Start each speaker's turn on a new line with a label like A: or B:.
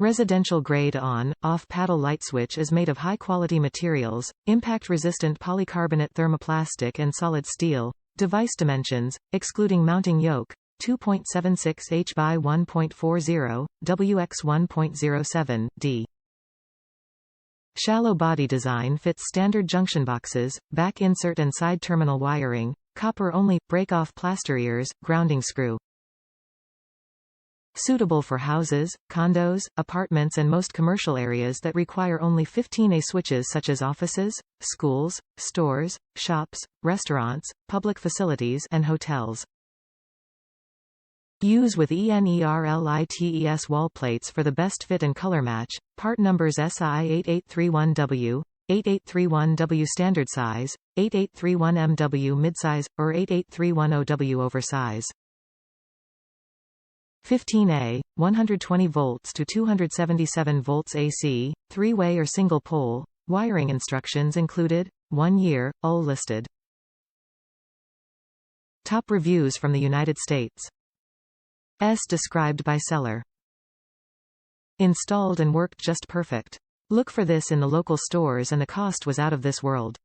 A: Residential grade on/off paddle light switch is made of high-quality materials, impact-resistant polycarbonate thermoplastic and solid steel. Device dimensions, excluding mounting yoke, 2.76 h by 1.40, wx 1.07, d. Shallow body design fits standard junction boxes, back insert and side terminal wiring, copper only, break-off plaster ears, grounding screw. Suitable for houses, condos, apartments and most commercial areas that require only 15A switches such as offices, schools, stores, shops, restaurants, public facilities and hotels. Use with ENERLITES wall plates for the best fit and color match. Part numbers SI 8831W, 8831W standard size, 8831MW midsize, or 88310W oversize. 15A, 120 volts to 277 volts AC, 3-way or single pole. Wiring instructions included. 1 year, all listed. Top reviews from the United States. Described by seller. Installed and worked just perfect. Look for this in the local stores and the cost was out of this world.